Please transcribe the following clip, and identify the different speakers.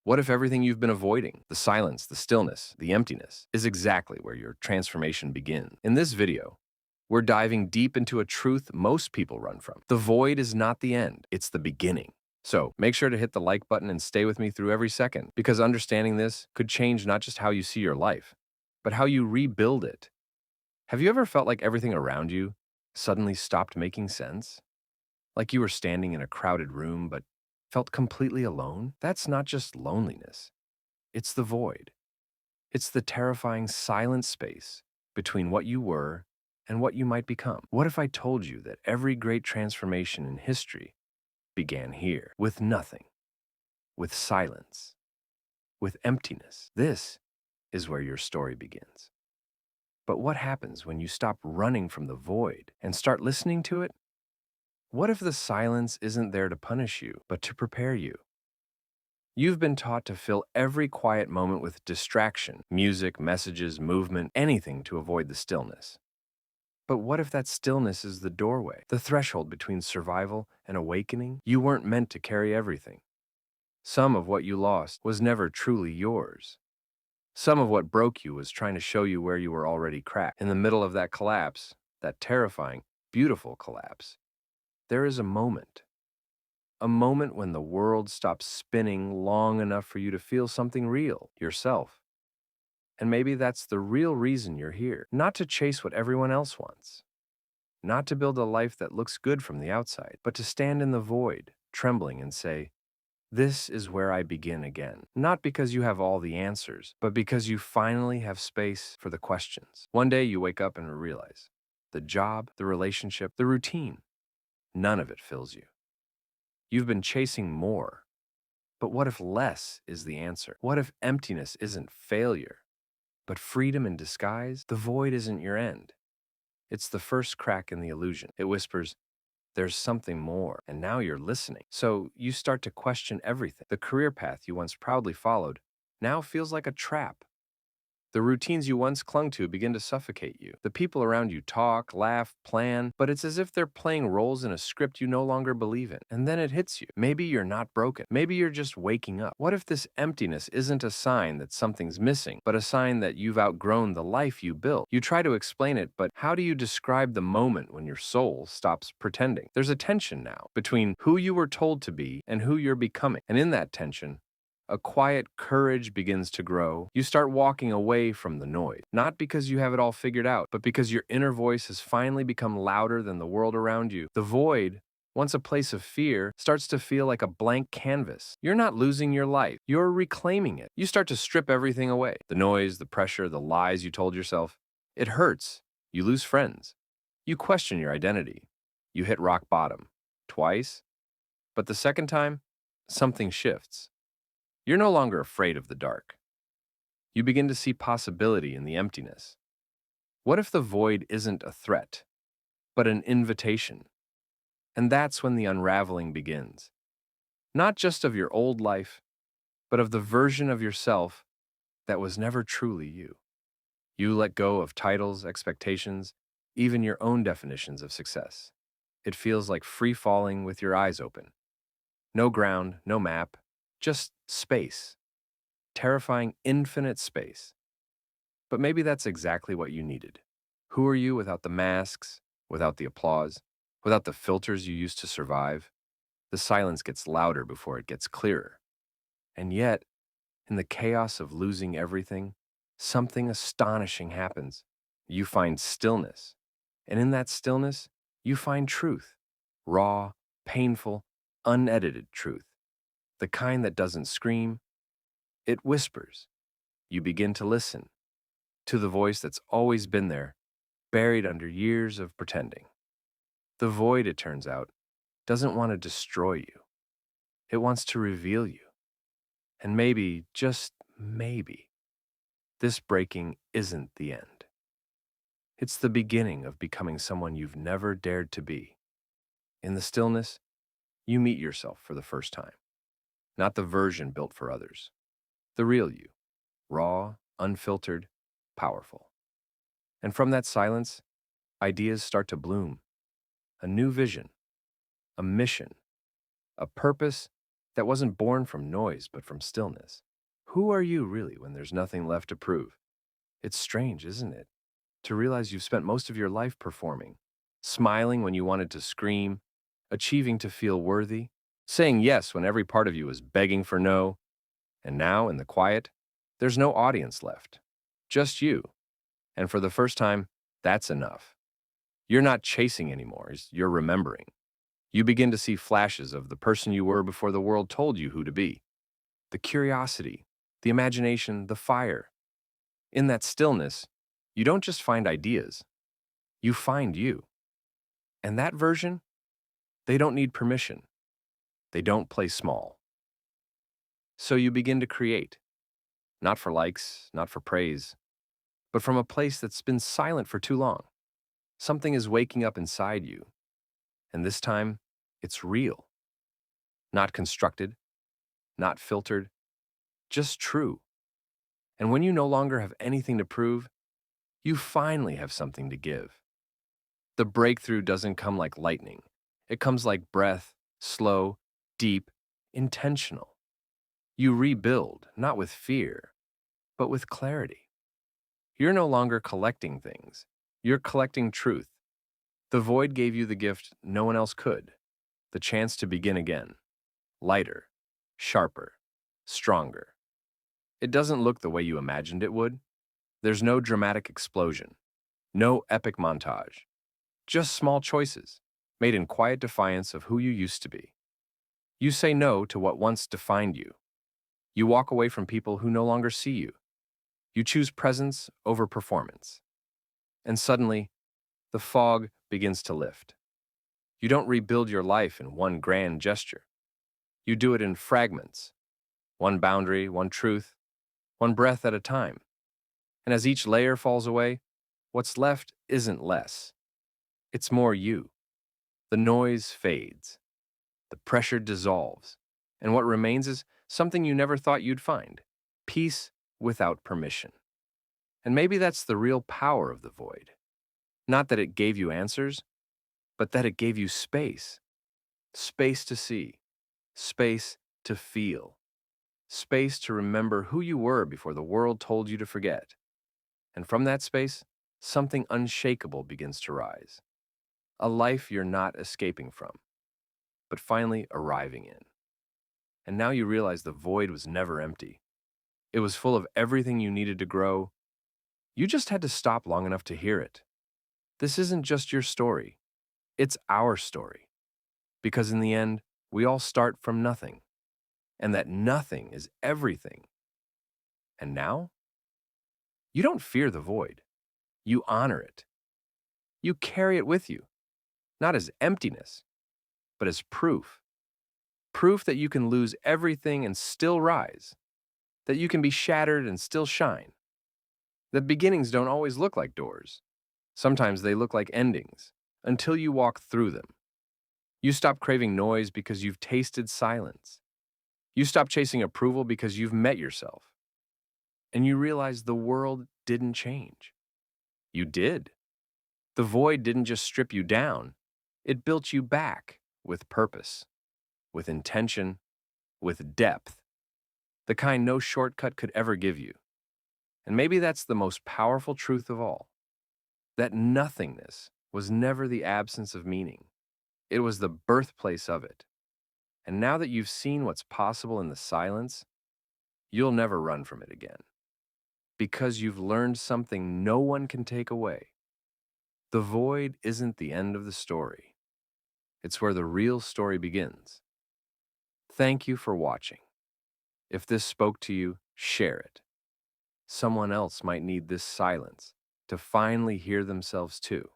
Speaker 1: What if everything you've been avoiding, the silence, the stillness, the emptiness, is exactly where your transformation begins? In this video, we're diving deep into a truth most people run from. The void is not the end, it's the beginning. So make sure to hit the like button and stay with me through every second, because understanding this could change not just how you see your life, but how you rebuild it. Have you ever felt like everything around you suddenly stopped making sense? Like you were standing in a crowded room but felt completely alone? That's not just loneliness, it's the void. It's the terrifying silent space between what you were and what you might become. What if I told you that every great transformation in history began here, with nothing, with silence, with emptiness? This is where your story begins. But what happens when you stop running from the void and start listening to it? What if the silence isn't there to punish you, but to prepare you? You've been taught to fill every quiet moment with distraction, music, messages, movement, anything to avoid the stillness. But what if that stillness is the doorway, the threshold between survival and awakening? You weren't meant to carry everything. Some of what you lost was never truly yours. Some of what broke you was trying to show you where you were already cracked. In the middle of that collapse, that terrifying, beautiful collapse, there is a moment when the world stops spinning long enough for you to feel something real, yourself. And maybe that's the real reason you're here. Not to chase what everyone else wants. Not to build a life that looks good from the outside, but to stand in the void, trembling and say, "This is where I begin again." Not because you have all the answers, but because you finally have space for the questions. One day you wake up and realize the job, the relationship, the routine, none of it fills you. You've been chasing more. But what if less is the answer? What if emptiness isn't failure, but freedom in disguise? The void isn't your end. It's the first crack in the illusion. It whispers, "There's something more," and now you're listening. So you start to question everything. The career path you once proudly followed now feels like a trap. The routines you once clung to begin to suffocate you. The people around you talk, laugh, plan, but it's as if they're playing roles in a script you no longer believe in. And then it hits you. Maybe you're not broken. Maybe you're just waking up. What if this emptiness isn't a sign that something's missing, but a sign that you've outgrown the life you built? You try to explain it, but how do you describe the moment when your soul stops pretending? There's a tension now between who you were told to be and who you're becoming. And in that tension, a quiet courage begins to grow. You start walking away from the noise, not because you have it all figured out, but because your inner voice has finally become louder than the world around you. The void, once a place of fear, starts to feel like a blank canvas. You're not losing your life, you're reclaiming it. You start to strip everything away, the noise, the pressure, the lies you told yourself. It hurts. You lose friends. You question your identity. You hit rock bottom. Twice. But the second time, something shifts. You're no longer afraid of the dark. You begin to see possibility in the emptiness. What if the void isn't a threat, but an invitation? And that's when the unraveling begins. Not just of your old life, but of the version of yourself that was never truly you. You let go of titles, expectations, even your own definitions of success. It feels like free falling with your eyes open. No ground, no map, just space. Terrifying, infinite space. But maybe that's exactly what you needed. Who are you without the masks, without the applause, without the filters you used to survive? The silence gets louder before it gets clearer. And yet, in the chaos of losing everything, something astonishing happens. You find stillness. And in that stillness, you find truth. Raw, painful, unedited truth. The kind that doesn't scream, it whispers. You begin to listen to the voice that's always been there, buried under years of pretending. The void, it turns out, doesn't want to destroy you. It wants to reveal you. And maybe, just maybe, this breaking isn't the end. It's the beginning of becoming someone you've never dared to be. In the stillness, you meet yourself for the first time. Not the version built for others. The real you. Raw, unfiltered, powerful. And from that silence, ideas start to bloom. A new vision, a mission, a purpose that wasn't born from noise but from stillness. Who are you really when there's nothing left to prove? It's strange, isn't it, to realize you've spent most of your life performing, smiling when you wanted to scream, achieving to feel worthy, saying yes when every part of you was begging for no, and now, in the quiet, there's no audience left. Just you. And for the first time, that's enough. You're not chasing anymore, you're remembering. You begin to see flashes of the person you were before the world told you who to be. The curiosity, the imagination, the fire. In that stillness, you don't just find ideas, you find you. And that version, they don't need permission. They don't play small. So you begin to create, not for likes, not for praise, but from a place that's been silent for too long. Something is waking up inside you, and this time, it's real. Not constructed, not filtered, just true. And when you no longer have anything to prove, you finally have something to give. The breakthrough doesn't come like lightning. It comes like breath, slow, deep, intentional. You rebuild, not with fear, but with clarity. You're no longer collecting things. You're collecting truth. The void gave you the gift no one else could, the chance to begin again, lighter, sharper, stronger. It doesn't look the way you imagined it would. There's no dramatic explosion, no epic montage, just small choices made in quiet defiance of who you used to be. You say no to what once defined you. You walk away from people who no longer see you. You choose presence over performance. And suddenly, the fog begins to lift. You don't rebuild your life in one grand gesture. You do it in fragments, one boundary, one truth, one breath at a time. And as each layer falls away, what's left isn't less. It's more you. The noise fades. The pressure dissolves. And what remains is something you never thought you'd find. Peace without permission. And maybe that's the real power of the void. Not that it gave you answers, but that it gave you space. Space to see. Space to feel. Space to remember who you were before the world told you to forget. And from that space, something unshakable begins to rise. A life you're not escaping from, but finally arriving in. And now you realize the void was never empty. It was full of everything you needed to grow. You just had to stop long enough to hear it. This isn't just your story. It's our story. Because in the end, we all start from nothing. And that nothing is everything. And now, you don't fear the void. You honor it. You carry it with you, not as emptiness, but as proof. Proof that you can lose everything and still rise, that you can be shattered and still shine. That beginnings don't always look like doors. Sometimes they look like endings, until you walk through them. You stop craving noise because you've tasted silence. You stop chasing approval because you've met yourself. And you realize the world didn't change. You did. The void didn't just strip you down, it built you back with purpose, with intention, with depth, the kind no shortcut could ever give you. And maybe that's the most powerful truth of all, that nothingness was never the absence of meaning. It was the birthplace of it. And now that you've seen what's possible in the silence, you'll never run from it again. Because you've learned something no one can take away. The void isn't the end of the story. It's where the real story begins. Thank you for watching. If this spoke to you, share it. Someone else might need this silence to finally hear themselves too.